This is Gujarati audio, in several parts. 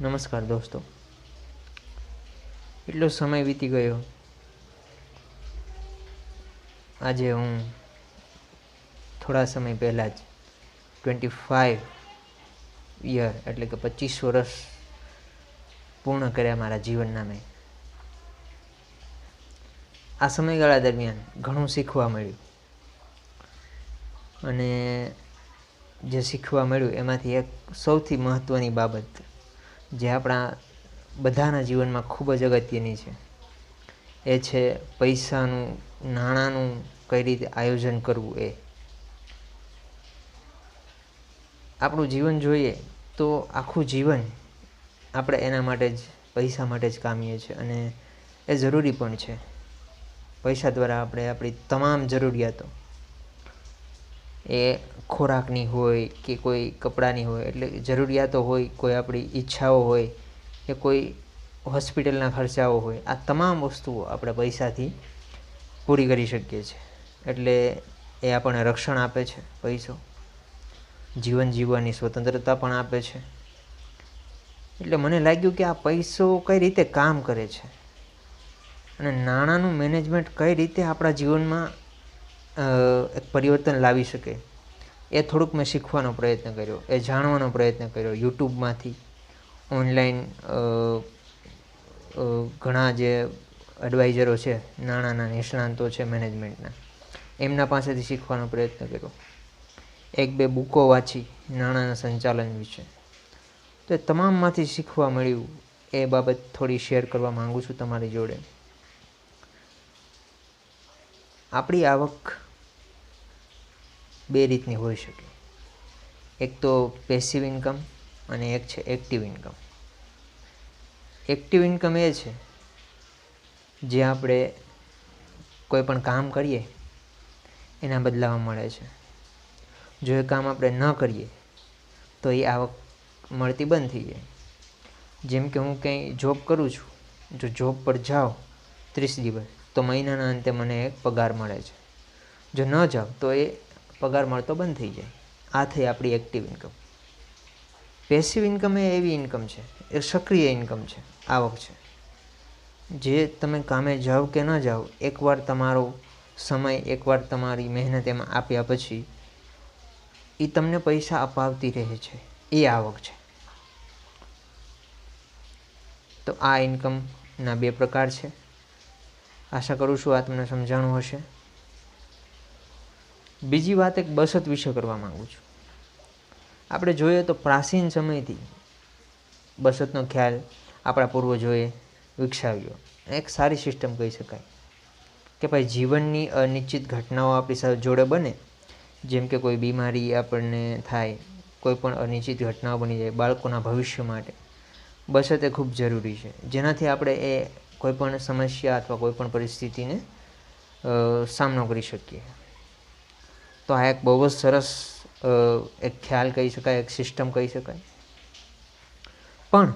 નમસ્કાર દોસ્તો, એટલો સમય વીતી ગયો. આજે હું થોડા સમય પહેલાં જ 25 યર એટલે કે 25 વર્ષ પૂર્ણ કર્યા મારા જીવનના. મેં આ સમયગાળા દરમિયાન ઘણું શીખવા મળ્યું, અને જે શીખવા મળ્યું એમાંથી એક સૌથી મહત્ત્વની બાબત જે આપણા બધાના જીવનમાં ખૂબ જ અગત્યની છે, એ છે પૈસાનું, નાણાંનું કઈ રીતે આયોજન કરવું. એ આપણું જીવન જોઈએ તો આખું જીવન આપણે એના માટે જ, પૈસા માટે જ કામીએ છીએ, અને એ જરૂરી પણ છે. પૈસા દ્વારા આપણે આપણી તમામ જરૂરિયાતો, એ ખોરાકની હોય કે કોઈ કપડાની હોય, એટલે જરૂરિયાતો હોય, કોઈ આપણી ઈચ્છાઓ હોય કે કોઈ હોસ્પિટલના ખર્ચાઓ હોય, આ તમામ વસ્તુઓ આપણે પૈસાથી પૂરી કરી શકીએ છીએ. એટલે એ આપણને રક્ષણ આપે છે. પૈસો જીવન જીવવાની સ્વતંત્રતા પણ આપે છે. એટલે મને લાગ્યું કે આ પૈસો કઈ રીતે કામ કરે છે, અને નાણાંનું મેનેજમેન્ટ કઈ રીતે આપણા જીવનમાં એક પરિવર્તન લાવી શકે, એ થોડુંક મેં શીખવાનો પ્રયત્ન કર્યો, એ જાણવાનો પ્રયત્ન કર્યો. યુટ્યુબમાંથી, ઓનલાઈન ઘણા જે એડવાઇઝરો છે, નાણાંના નિષ્ણાંતો છે મેનેજમેન્ટના, એમના પાસેથી શીખવાનો પ્રયત્ન કર્યો. 1-2 બુકો વાંચી નાણાંના સંચાલન વિશે. તો એ તમામમાંથી શીખવા મળ્યું. એ બાબત થોડી શેર કરવા માગું છું તમારી જોડે. આપણી આવક 2 રીતની હોઈ શકે. એક તો પેસિવ ઇન્કમ અને એક છે એક્ટિવ ઇન્કમ. એક્ટિવ ઇન્કમ એ છે જે આપણે કોઈ પણ કામ કરીએ એના બદલામાં મળે છે. જો એ કામ આપણે ન કરીએ તો એ આવક મળતી બંધ થઈ જાય. જેમ કે હું કંઈ જોબ કરું છું, જો જોબ પર જાઓ 30 દિવસ, તો મહિનાના અંતે મને એક પગાર મળે છે. જો ન જાઓ તો એ પગાર મળતો બંધ થઈ જાય. આ થઈ આપણી એક્ટિવ ઇન્કમ. પેસિવ ઇન્કમ એ એવી ઇન્કમ છે, એ સક્રિય ઇન્કમ છે, આવક છે, જે તમે કામે જાઓ કે ન જાઓ, એકવાર તમારો સમય, એકવાર તમારી મહેનત એમાં આપ્યા પછી એ તમને પૈસા અપાવતી રહે છે. એ આવક છે. તો આ ઇન્કમના 2 પ્રકાર છે. આશા કરું છું આ તમને સમજાણું હશે. બીજી વાત એક બચત વિશે કરવા માગું છું. આપણે જોઈએ તો પ્રાચીન સમયથી બચતનો ખ્યાલ આપણા પૂર્વજોએ વિકસાવ્યો. એક સારી સિસ્ટમ કહી શકાય કે ભાઈ, જીવનની અનિશ્ચિત ઘટનાઓ આપણી સાથે જોડે બને, જેમ કે કોઈ બીમારી આપણને થાય, કોઈ પણ અનિશ્ચિત ઘટનાઓ બની જાય, બાળકોના ભવિષ્ય માટે બચત એ ખૂબ જરૂરી છે, જેનાથી આપણે એ કોઈ પણ સમસ્યા અથવા કોઈ પણ પરિસ્થિતિને સામનો કરી શકીએ. તો આ એક બહુ જ સરસ એક ખ્યાલ કહી શકાય, એક સિસ્ટમ કહી શકાય. પણ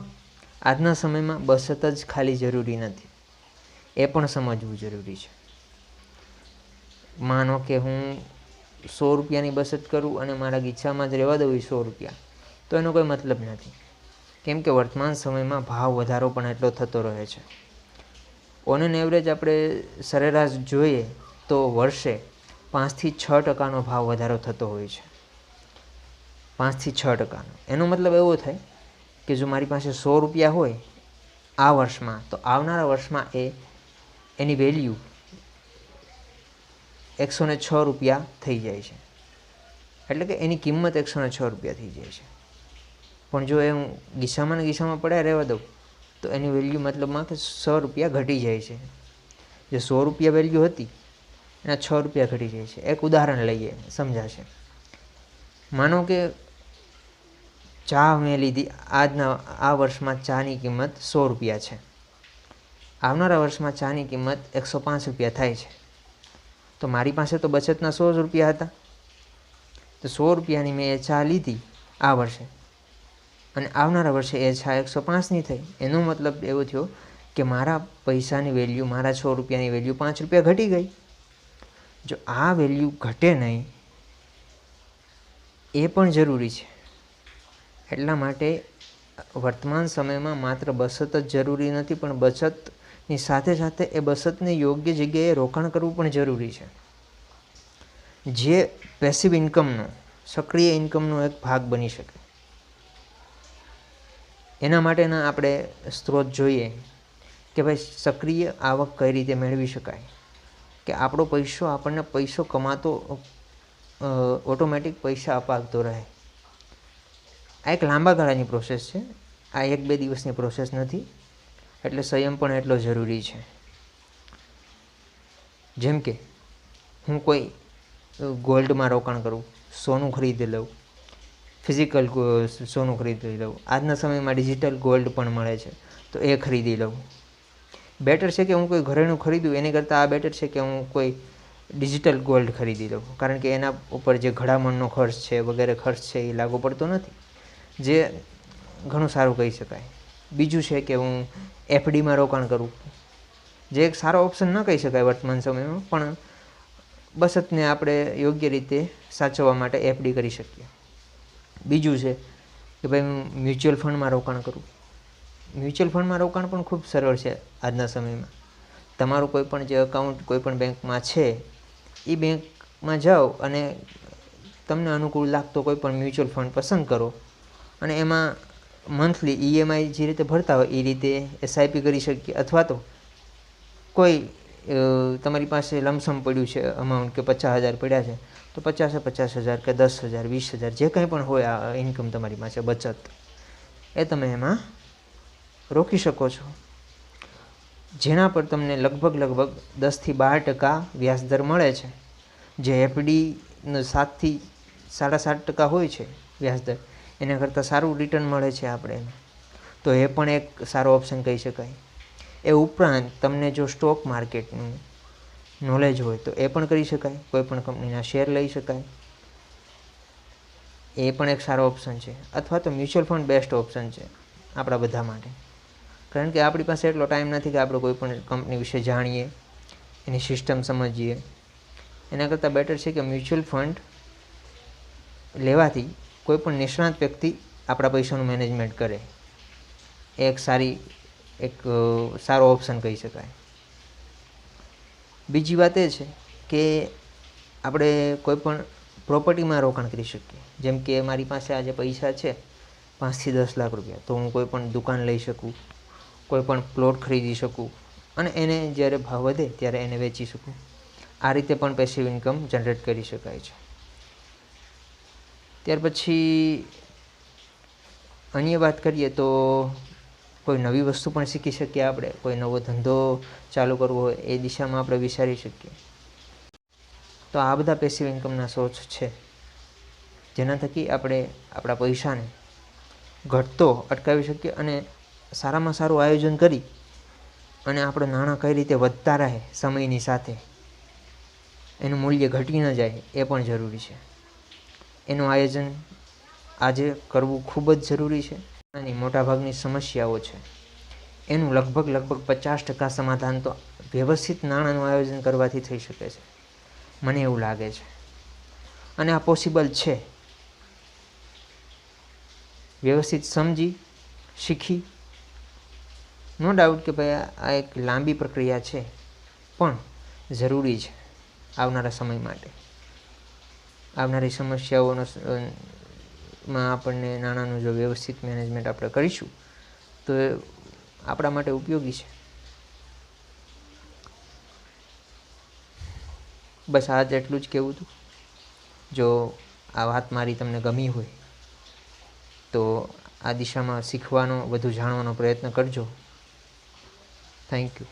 આજના સમયમાં બચત જ ખાલી જરૂરી નથી, એ પણ સમજવું જરૂરી છે. માનો કે હું 100 રૂપિયાની બચત કરું અને મારા ગીચામાં જ રહેવા દઉં 100 રૂપિયા, તો એનો કોઈ મતલબ નથી. કેમ કે વર્તમાન સમયમાં ભાવ વધારો પણ એટલો થતો રહે છે. ઓન એન એવરેજ આપણે સરેરાશ જોઈએ તો વર્ષે 5-6% ભાવ વધારો થતો હોય છે. 5-6%. એનો મતલબ એવો થાય કે જો મારી પાસે 100 રૂપિયા હોય આ વર્ષમાં, તો આવનારા વર્ષમાં એની વેલ્યુ 106 રૂપિયા થઈ જાય છે. એટલે કે એની કિંમત 106 રૂપિયા થઈ જાય છે. પણ જો એ હું ગીસામાં ને ગીસામાં પડ્યા રહેવા દઉં તો એની વેલ્યુ મતલબમાં કે 100 રૂપિયા ઘટી જાય છે. જે 100 રૂપિયા વેલ્યુ હતી એના 6 રૂપિયા ઘટી જાય છે. એક ઉદાહરણ લઈએ, સમજાશે. માનો કે ચા મેં લીધી, આ વર્ષમાં ચાની કિંમત 100 રૂપિયા છે. આવનારા વર્ષમાં ચાની કિંમત 105 રૂપિયા થાય છે. તો મારી પાસે તો બચતના 100 રૂપિયા હતા, તો 100 રૂપિયાની મેં એ ચા લીધી આ વર્ષે, અને આવનારા વર્ષે એ ચા 105ની થઈ. એનો મતલબ એવો થયો કે મારા પૈસાની વેલ્યુ, મારા 100 રૂપિયાની વેલ્યુ 5 રૂપિયા ઘટી ગઈ. જો આ વેલ્યુ ઘટે નહીં, એ પણ જરૂરી છે. એટલા માટે વર્તમાન સમયમાં માત્ર બચત જ જરૂરી નથી, પણ બચતની સાથે સાથે એ બચતને યોગ્ય જગ્યાએ રોકાણ કરવું પણ જરૂરી છે, જે પેસિવ ઇન્કમનો, સક્રિય ઇન્કમનો એક ભાગ બની શકે. એના માટેના આપણે સ્ત્રોત જોઈએ કે ભાઈ સક્રિય આવક કઈ રીતે મેળવી શકાય, કે આપણો પૈસો આપણને પૈસો કમાતો ઓટોમેટિક પૈસા અપાવતો રહે. આ એક લાંબા ગાળાની પ્રોસેસ છે, આ 1-2 દિવસની પ્રોસેસ નથી, એટલે સંયમ પણ એટલો જરૂરી છે. જેમ કે હું કોઈ ગોલ્ડમાં રોકાણ કરું, સોનું ખરીદી લઉં, ફિઝિકલ સોનું ખરીદી લઉં. આજના સમયમાં ડિજિટલ ગોલ્ડ પણ મળે છે, તો એ ખરીદી લઉં. બેટર છે કે હું કોઈ ઘરેણું ખરીદું એની કરતાં આ બેટર છે કે હું કોઈ ડિજિટલ ગોલ્ડ ખરીદી લઉં, કારણ કે એના ઉપર જે ઘડામણનો ખર્ચ છે વગેરે ખર્ચ છે એ લાગુ પડતો નથી, જે ઘણું સારું કહી શકાય. બીજું છે કે હું એફડીમાં રોકાણ કરું, જે એક સારો ઓપ્શન ન કહી શકાય વર્તમાન સમયમાં, પણ બચતને આપણે યોગ્ય રીતે સાચવવા માટે એફડી કરી શકીએ. બીજું છે કે ભાઈ હું મ્યુચ્યુઅલ ફંડમાં રોકાણ કરું. મ્યુચ્યુઅલ ફંડમાં રોકાણ પણ ખૂબ સરળ છે આજના સમયમાં. તમારું કોઈ પણ જે અકાઉન્ટ કોઈ પણ બેંકમાં છે એ બેંકમાં જાઓ અને તમને અનુકૂળ લાગતો કોઈ પણ મ્યુચ્યુઅલ ફંડ પસંદ કરો અને એમાં મંથલી ઈએમઆઈ જે રીતે ભરતા હોય એ રીતે એસઆઈપી કરી શકીએ, અથવા તો કોઈ તમારી પાસે લમસમ પડ્યું છે અમાઉન્ટ કે 50,000 પડ્યા છે તો 50,000 કે 10,000 20,000 જે કંઈ પણ હોય આ ઇન્કમ તમારી પાસે બચત, એ તમે એમાં રોકી શકો છો, જેના પર તમને લગભગ 10-12% વ્યાજદર મળે છે. જે એફડીનો 7થી 7.5% હોય છે વ્યાજદર, એના કરતાં સારું રિટર્ન મળે છે આપણે એને, તો એ પણ એક સારો ઓપ્શન કહી શકાય. એ ઉપરાંત તમને જો સ્ટોક માર્કેટનું નોલેજ હોય તો એ પણ કરી શકાય, કોઈ પણ કંપનીના શેર લઈ શકાય, એ પણ એક સારો ઓપ્શન છે. અથવા તો મ્યુચ્યુઅલ ફંડ બેસ્ટ ઓપ્શન છે આપણા બધા માટે, કારણ કે આપણી પાસે એટલો ટાઈમ નથી કે આપણે કોઈ પણ કંપની વિશે જાણીએ, એની સિસ્ટમ સમજીએ. એના કરતાં બેટર છે કે મ્યુચ્યુઅલ ફંડ લેવાથી કોઈ પણ નિષ્ણાત વ્યક્તિ આપણા પૈસાનું મેનેજમેન્ટ કરે, એ એક સારો ઓપ્શન કહી શકાય. બીજી વાત એ છે કે આપણે કોઈ પણ પ્રોપર્ટીમાં રોકાણ કરી શકીએ. જેમ કે મારી પાસે આજે પૈસા છે 5 થી 10 લાખ રૂપિયા, તો હું કોઈ પણ દુકાન લઈ શકું, કોઈ પણ પ્લોટ ખરીદી શકું અને એને જ્યારે ભાવ વધે ત્યારે એને વેચી શકું. આ રીતે પણ પેસિવ ઇન્કમ જનરેટ કરી શકાય છે. ત્યાર પછી અન્ય વાત કરીએ તો કોઈ નવી વસ્તુ પણ શીખી શકીએ આપણે, કોઈ નવો ધંધો ચાલુ કરવો હોય એ દિશામાં આપણે વિચારી શકીએ. તો આ બધા પેસિવ ઇન્કમના સોર્સ છે, જેના થકી આપણે આપણા પૈસાને ઘટતો અટકાવી શકીએ અને સારામાં સારું આયોજન કરી અને આપણે નાણાં કઈ રીતે વધતા રહે સમયની સાથે, એનું મૂલ્ય ઘટી ન જાય એ પણ જરૂરી છે. એનું આયોજન આજે કરવું ખૂબ જ જરૂરી છે. અને મોટાભાગની સમસ્યાઓ છે એનું લગભગ 50% સમાધાન તો વ્યવસ્થિત નાણાંનું આયોજન કરવાથી થઈ શકે છે, મને એવું લાગે છે. અને આ પોસિબલ છે, વ્યવસ્થિત સમજી શીખી. નો ડાઉટ કે ભાઈ આ એક લાંબી પ્રક્રિયા છે, પણ જરૂરી છે આવનારા સમય માટે. આવનારી સમસ્યાઓનો માં આપણને નાણાંનું જો વ્યવસ્થિત મેનેજમેન્ટ આપણે કરીશું તો એ આપણા માટે ઉપયોગી છે. બસ આજ એટલું જ કહેવું હતું. જો આ વાત મારી તમને ગમી હોય તો આ દિશામાં શીખવાનો, વધુ જાણવાનો પ્રયત્ન કરજો. Thank you.